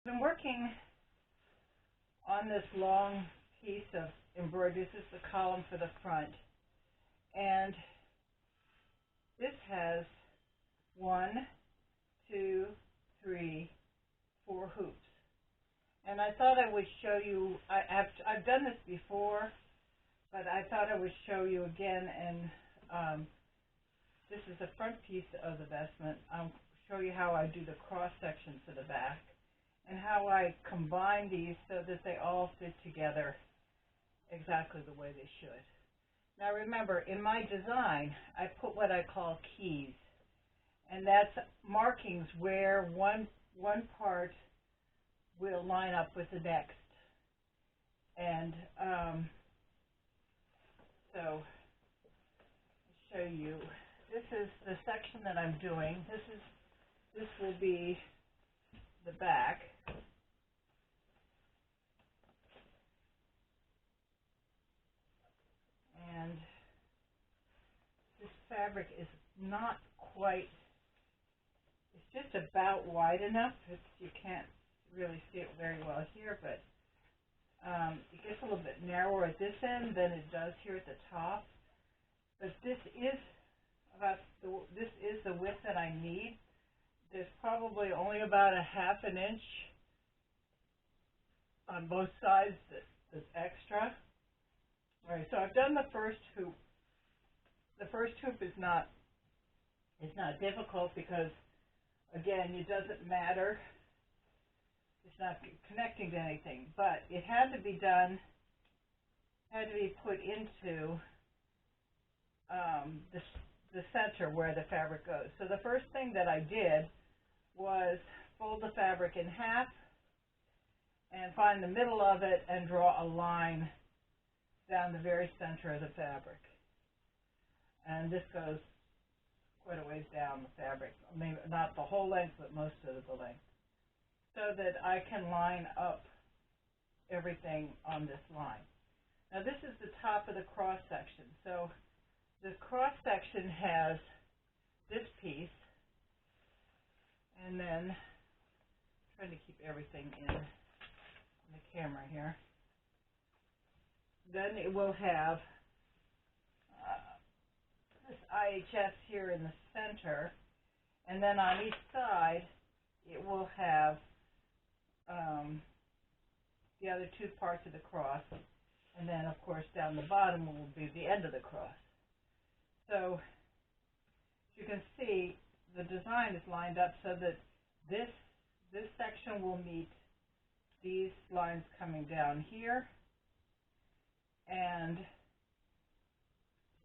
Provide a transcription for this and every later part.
I've been working on this long piece of embroidery. This is the column for the front. And this has 1, 2, 3, 4 hoops. And I thought I would show you, I've done this before, but I thought I would show you again. And this is the front piece of the vestment. I'll show you how I do the cross section to the back and how I combine these so that they all fit together exactly the way they should. Now remember, in my design, I put what I call keys, and that's markings where one part will line up with the next. And so I'll show you. This is the section that I'm doing. This will be the back. And this fabric is not quite, it's just about wide enough. You can't really see it very well here, but it gets a little bit narrower at this end than it does here at the top. But this is the width that I need. There's probably only about a ½ inch on both sides that's extra. All right, so I've done the first hoop. The first hoop is not difficult because, again, it doesn't matter. It's not connecting to anything, but it had to be done, had to be put into the center where the fabric goes. So the first thing that I did was fold the fabric in half and find the middle of it and draw a line down the very center of the fabric. And this goes quite a ways down the fabric, maybe not the whole length, but most of the length, so that I can line up everything on this line. Now this is the top of the cross section. So the cross section has this piece, and then I'm trying to keep everything in the camera here. Then it will have this I.H.M here in the center, and then on each side it will have the other two parts of the cross, and then of course down the bottom will be the end of the cross. So you can see the design is lined up so that this section will meet these lines coming down here, and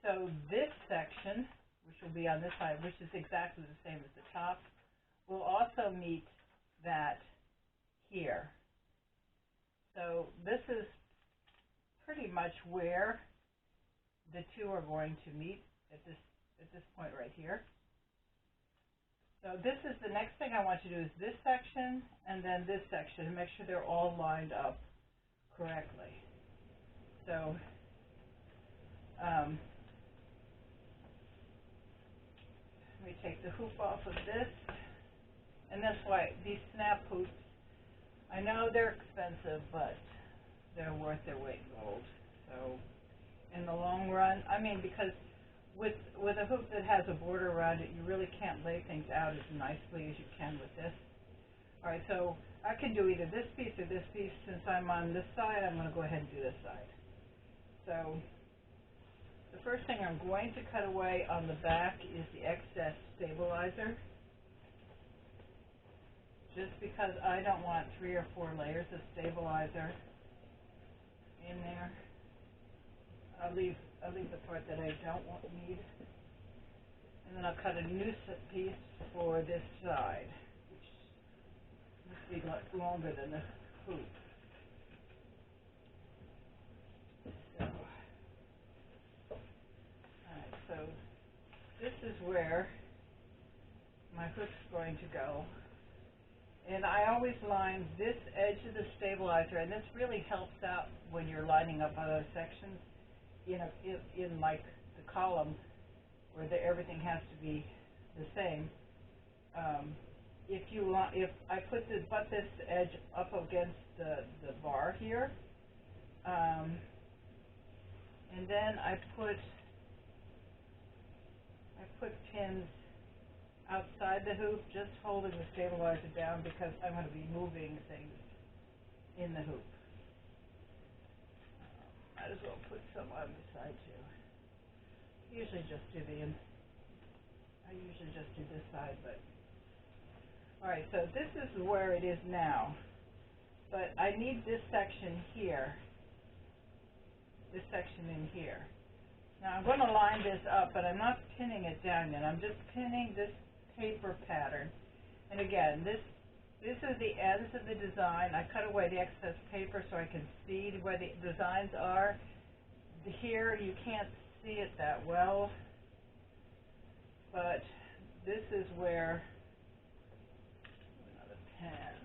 so this section, which will be on this side, which is exactly the same as the top, will also meet that here. So this is pretty much where the two are going to meet at this point right here. So this is the next thing I want you to do, is this section and then this section, and make sure they're all lined up correctly. So let me take the hoop off of this, and that's why these snap hoops, I know they're expensive, but they're worth their weight in gold. So in the long run, I mean, because with a hoop that has a border around it, you really can't lay things out as nicely as you can with this. All right, so I can do either this piece or this piece. Since I'm on this side, I'm going to go ahead and do this side. So the first thing I'm going to cut away on the back is the excess stabilizer, just because I don't want 3 or 4 layers of stabilizer in there. I'll leave the part that I don't need, and then I'll cut a new piece for this side, which must be longer than the hoop. So this is where my hook's going to go. And I always line this edge of the stabilizer, and this really helps out when you're lining up other sections in like the column where everything has to be the same. if I butt this edge up against the bar here, and then I put pins outside the hoop, just holding the stabilizer down because I'm going to be moving things in the hoop. Might as well put some on the side too. I usually just do this side, but alright, so this is where it is now. But I need this section here. This section in here. Now I'm going to line this up, but I'm not pinning it down yet. I'm just pinning this paper pattern. And again, this is the ends of the design. I cut away the excess paper so I can see where the designs are. Here you can't see it that well, but this is where, another pen.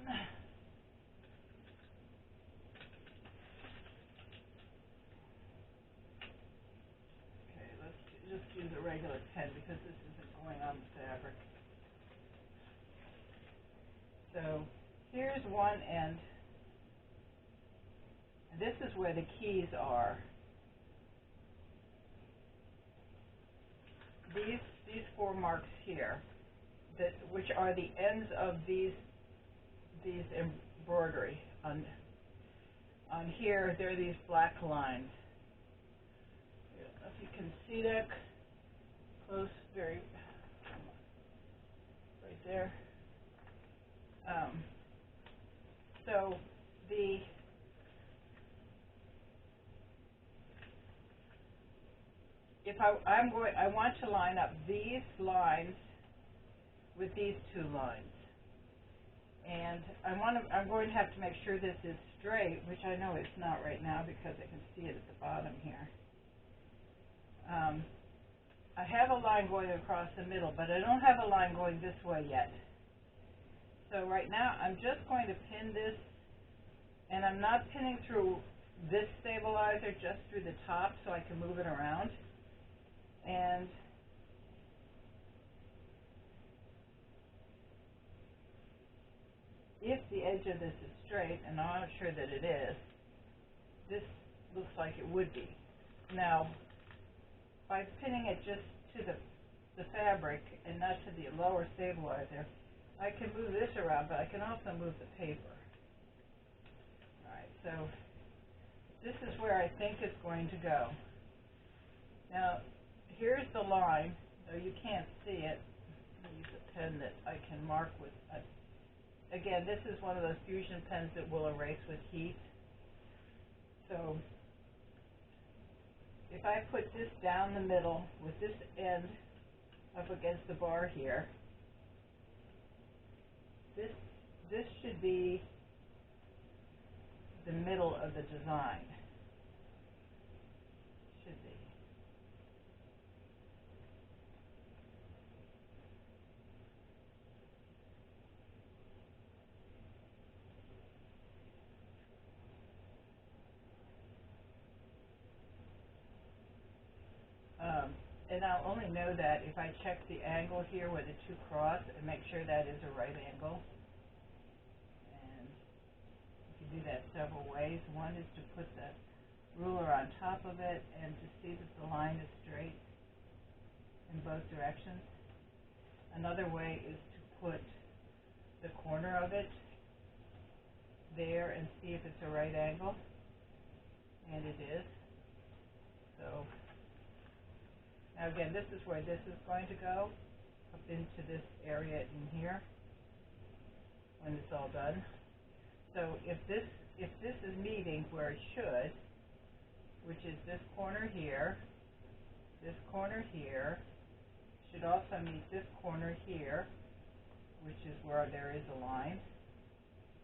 Okay, let's just use a regular pen because this isn't going on the fabric. So here's one end, and this is where the keys are. These 4 marks here, which are the ends of these embroidery. On here, there are these black lines. I don't know if you can see that close, right there. So I want to line up these lines with these 2 lines, and I'm going to have to make sure this is straight, which I know it's not right now because I can see it at the bottom here. I have a line going across the middle, but I don't have a line going this way yet. So right now I'm just going to pin this, and I'm not pinning through this stabilizer, just through the top so I can move it around. And if the edge of this is straight, and I'm not sure that it is, this looks like it would be. Now, by pinning it just to the fabric and not to the lower stabilizer, I can move this around, but I can also move the paper. Alright, so this is where I think it's going to go. Now, here's the line, though you can't see it. I'll use a pen that I can mark with. Again, this is one of those fusion pens that will erase with heat. So if I put this down the middle with this end up against the bar here, this should be the middle of the design. Should be. And I'll only know that if I check the angle here where the 2 cross and make sure that is a right angle. And you can do that several ways. One is to put the ruler on top of it and to see that the line is straight in both directions. Another way is to put the corner of it there and see if it's a right angle. And it is. So now again, this is where this is going to go, up into this area in here when it's all done. So if this is meeting where it should, which is this corner here, should also meet this corner here, which is where there is a line,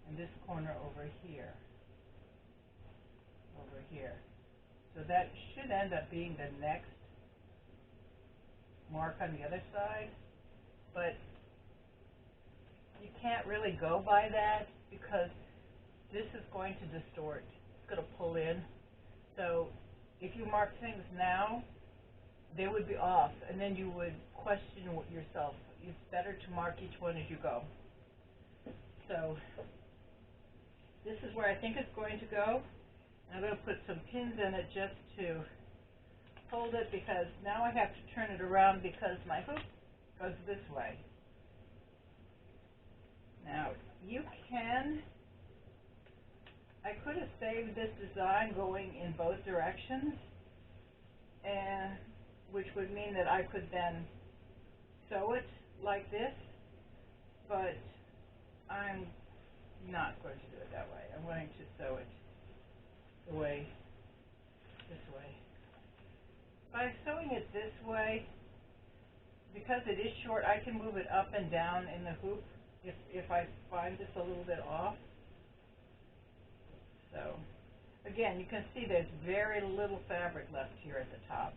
and this corner over here. So that should end up being the next mark on the other side, but you can't really go by that because this is going to distort. It's going to pull in. So if you mark things now, they would be off, and then you would question yourself. It's better to mark each one as you go. So this is where I think it's going to go. I'm going to put some pins in it just to hold it, because now I have to turn it around because my hoop goes this way. Now, I could have saved this design going in both directions, and which would mean that I could then sew it like this, but I'm not going to do it that way. I'm going to sew it this way. By sewing it this way, because it is short, I can move it up and down in the hoop if I find this a little bit off. So, again, you can see there's very little fabric left here at the top.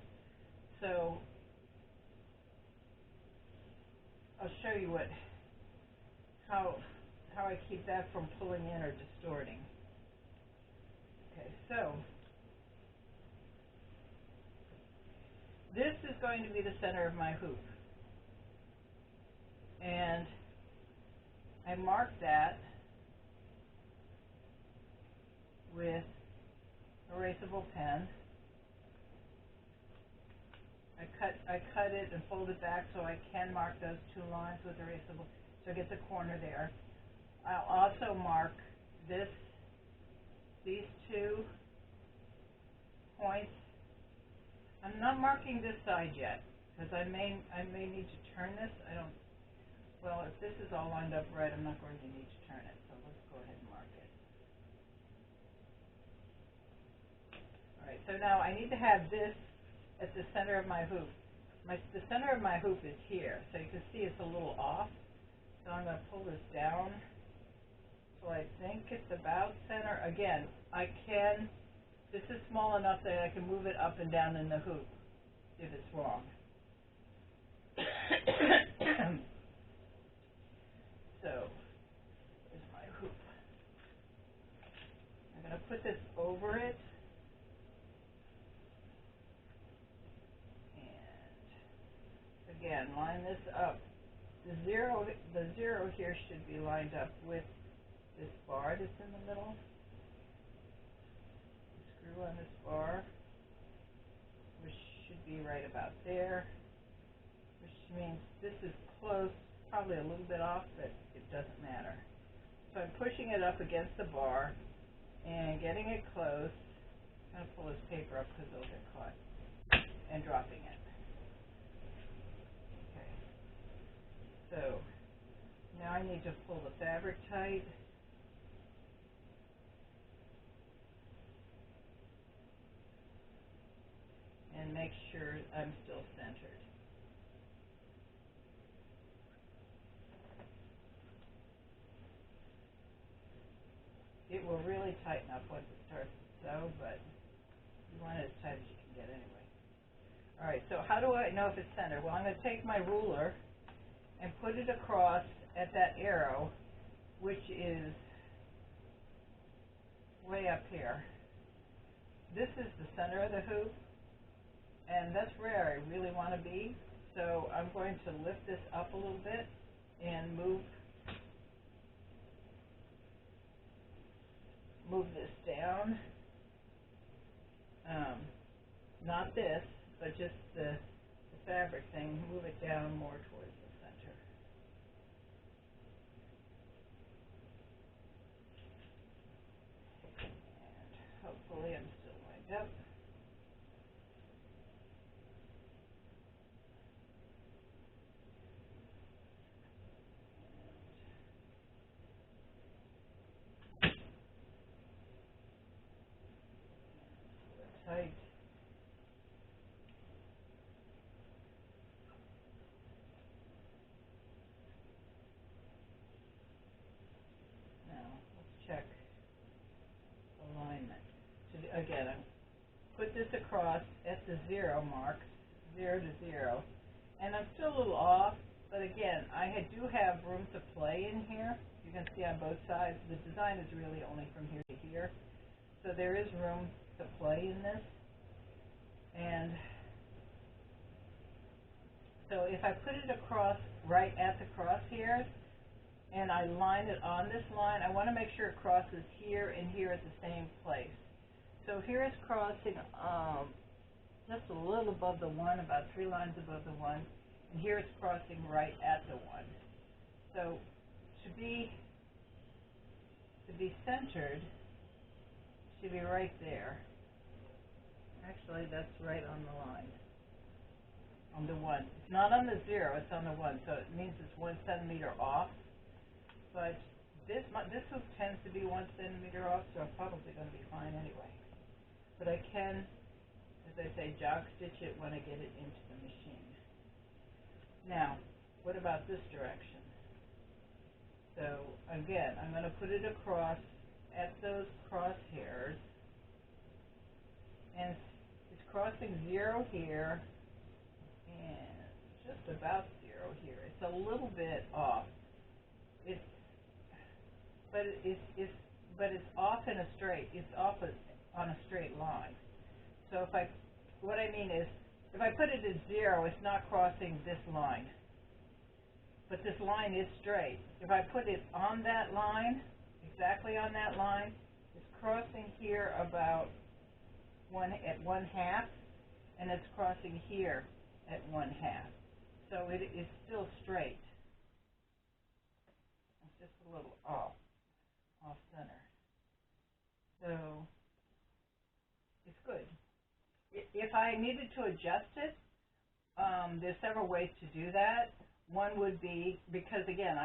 So, I'll show you how I keep that from pulling in or distorting. Okay, so this is going to be the center of my hoop. And I mark that with erasable pen. I cut it and fold it back so I can mark those two lines with erasable, so it gets a corner there. I'll also mark these two points. I'm not marking this side yet, because I may need to turn this. Well, if this is all lined up right, I'm not going to need to turn it, so let's go ahead and mark it. Alright, so now I need to have this at the center of my hoop. The center of my hoop is here, so you can see it's a little off. So I'm going to pull this down. So I think it's about center. Again, this is small enough that I can move it up and down in the hoop if it's wrong. So, here's my hoop. I'm going to put this over it. And again, line this up. The zero here should be lined up with this bar that's in the middle. Screw on this bar, which should be right about there, which means this is close, probably a little bit off, but it doesn't matter. So I'm pushing it up against the bar and getting it close. I'm going to pull this paper up because it'll get caught, and dropping it. Okay. So now I need to pull the fabric tight. And make sure I'm still centered. It will really tighten up once it starts to sew, but you want it as tight as you can get anyway. Alright, so how do I know if it's centered? Well, I'm going to take my ruler and put it across at that arrow, which is way up here. This is the center of the hoop, and that's where I really want to be. So I'm going to lift this up a little bit and move this down. Not this, but just the fabric thing. Move it down more towards the center. And hopefully I'm still lined up. Tight. Now let's check alignment. So again, I put this across at the 0 mark, 0 to 0, and I'm still a little off. But again, I do have room to play in here. You can see on both sides. The design is really only from here to here, so there is room to play in this. And so if I put it across right at the crosshairs and I line it on this line, I want to make sure it crosses here and here at the same place. So here it's crossing just a little above the 1, about 3 lines above the 1, and here it's crossing right at the 1. So to be centered, it should be right there. Actually, that's right on the line, on the 1. It's not on the 0, it's on the 1, so it means it's 1 centimeter off. But this hoop tends to be 1 centimeter off, so I'm probably going to be fine anyway. But I can, as I say, jog stitch it when I get it into the machine. Now, what about this direction? So again, I'm going to put it across at those crosshairs, and it's crossing 0 here and just about 0 here. It's a little bit off. But it's off in a straight. It's off on a straight line. So what I mean is, if I put it at 0, it's not crossing this line. But this line is straight. If I put it on that line, exactly on that line, it's crossing here about at 1/2, and it's crossing here at 1/2. So it is still straight. It's just a little off center. So it's good. If I needed to adjust it, there's several ways to do that. One would be, because again,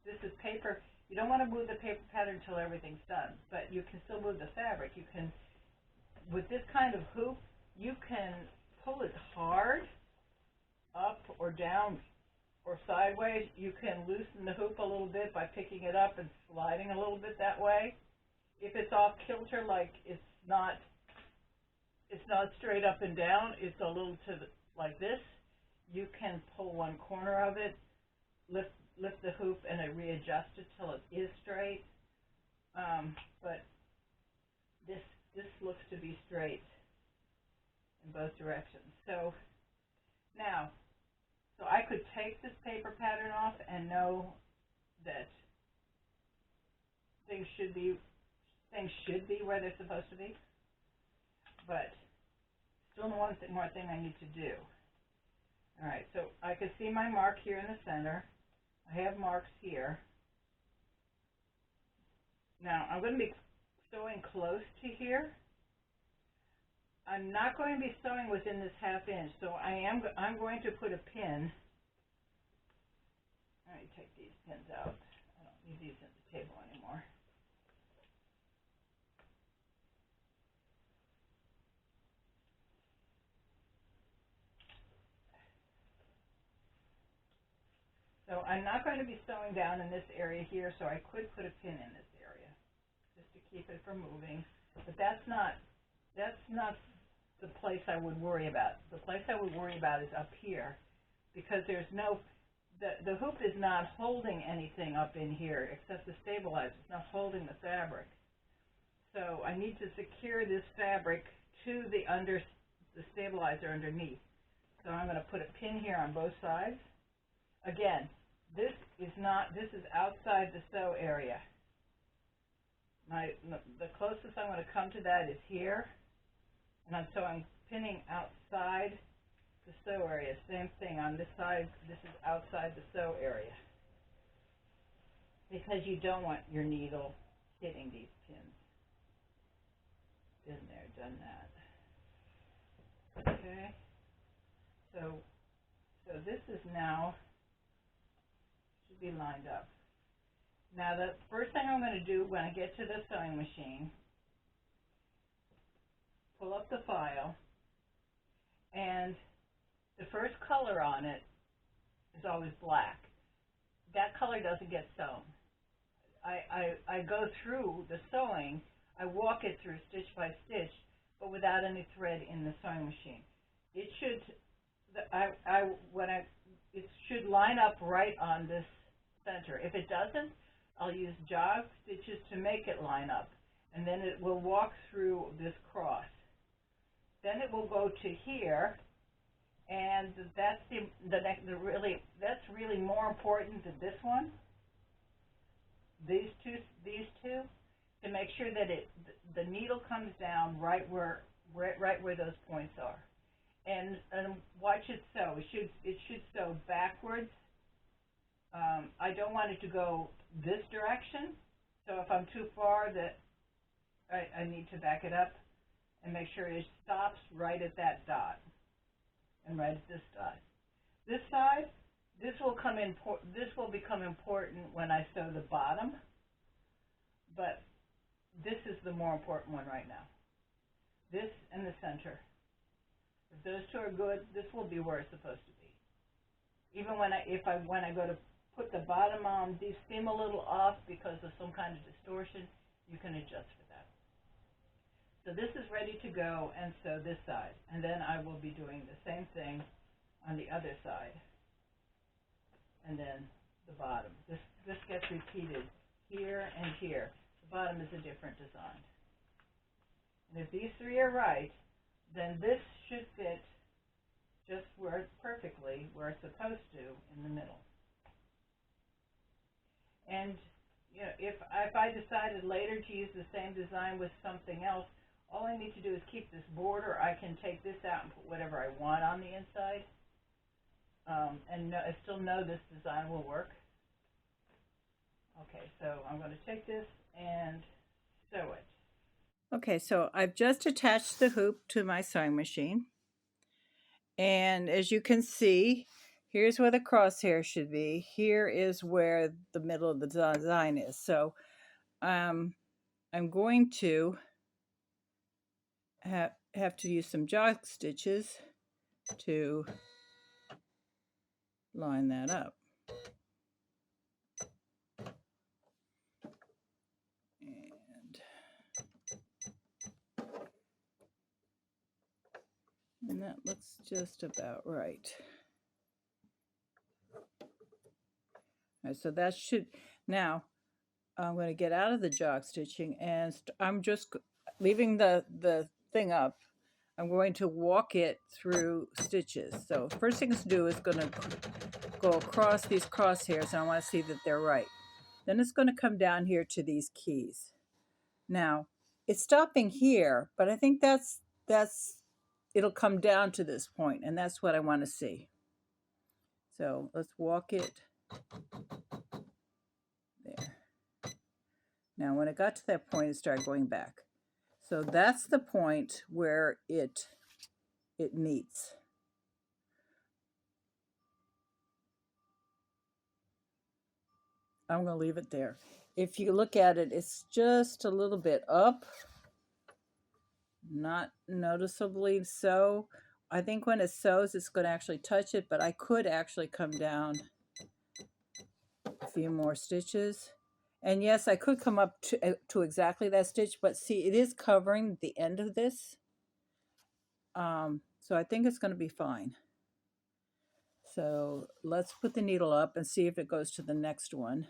this is paper, you don't want to move the paper pattern until everything's done, but you can still move the fabric. You can, with this kind of hoop, you can pull it hard, up or down or sideways. You can loosen the hoop a little bit by picking it up and sliding a little bit that way. If it's off kilter, like it's not straight up and down, it's a little like this, you can pull one corner of it, lift the hoop, and I readjust it till it is straight. But this looks to be straight in both directions. So now, I could take this paper pattern off and know that things should be where they're supposed to be. But still one more thing I need to do. All right, so I can see my mark here in the center. I have marks here. Now I'm going to be sewing close to here. I'm not going to be sewing within this 1/2 inch, so I'm going to put a pin. Let me take these pins out. I don't need these at the table anymore. So I'm not going to be sewing down in this area here, so I could put a pin in this area just to keep it from moving. But that's not the place I would worry about. The place I would worry about is up here, because there's the hoop is not holding anything up in here except the stabilizer. It's not holding the fabric. So I need to secure this fabric to the stabilizer underneath. So I'm going to put a pin here on both sides. Again, this is outside the sew area. The closest I'm going to come to that is here, and so I'm pinning outside the sew area. Same thing on this side. This is outside the sew area, because you don't want your needle hitting these pins. Been there, done that. Okay. So this is now should be lined up. Now the first thing I'm going to do when I get to the sewing machine, pull up the file, and the first color on it is always black. That color doesn't get sewn. I go through the sewing, I walk it through stitch by stitch, but without any thread in the sewing machine. It should it should line up right on this center. If it doesn't, I'll use jog stitches to make it line up, and then it will walk through this cross. Then it will go to here, and that's really more important than this one. these two to make sure that the needle comes down right where those points are. And watch it sew. It should sew backwards. I don't want it to go this direction, so if I'm too far, that I need to back it up and make sure it stops right at that dot and right at this dot. This side, this will become important when I sew the bottom, but this is the more important one right now. This and the center. If those two are good, this will be where it's supposed to be. Even when I go to put the bottom on, these seem a little off because of some kind of distortion, you can adjust for that. So this is ready to go, and sew this side. And then I will be doing the same thing on the other side. And then the bottom. This gets repeated here and here. The bottom is a different design. And if these three are right, then this should fit just perfectly where it's supposed to in the middle. And you know, if I decided later to use the same design with something else, all I need to do is keep this border. I can take this out and put whatever I want on the inside, and I still know this design will work. Okay, so I'm going to take this and sew it. Okay, so I've just attached the hoop to my sewing machine. And as you can see, here's where the crosshair should be. Here is where the middle of the design is. So I'm going to have to use some jog stitches to line that up. And that looks just about right. All right, so that should, now I'm going to get out of the jog stitching, and I'm just leaving the thing up. I'm going to walk it through stitches. So first thing to do is going to go across these crosshairs, and I want to see that they're right. Then it's going to come down here to these keys. Now it's stopping here, but I think it'll come down to this point, and that's what I want to see. So let's walk it there. Now when it got to that point, it started going back. So that's the point where it meets. I'm going to leave it there. If you look at it, it's just a little bit up, not noticeably so. I think when it sews, it's going to actually touch it, but I could actually come down a few more stitches. And yes, I could come up to exactly that stitch, but see, it is covering the end of this. So I think it's going to be fine. So let's put the needle up and see if it goes to the next one.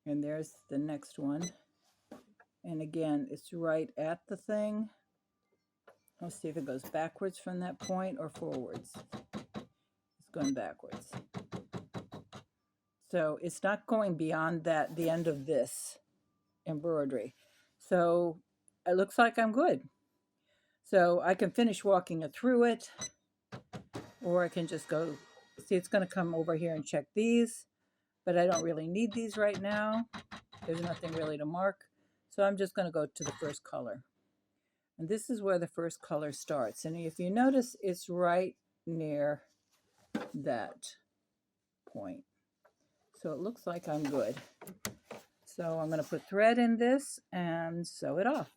And there's the next one. And again, it's right at the thing. Let's see if it goes backwards from that point or forwards. It's going backwards. So it's not going beyond the end of this embroidery. So it looks like I'm good. So I can finish walking it through it, or I can just go, see, it's going to come over here and check these, but I don't really need these right now. There's nothing really to mark. So I'm just going to go to the first color. And this is where the first color starts. And if you notice, it's right near that point. So it looks like I'm good. So I'm going to put thread in this and sew it off.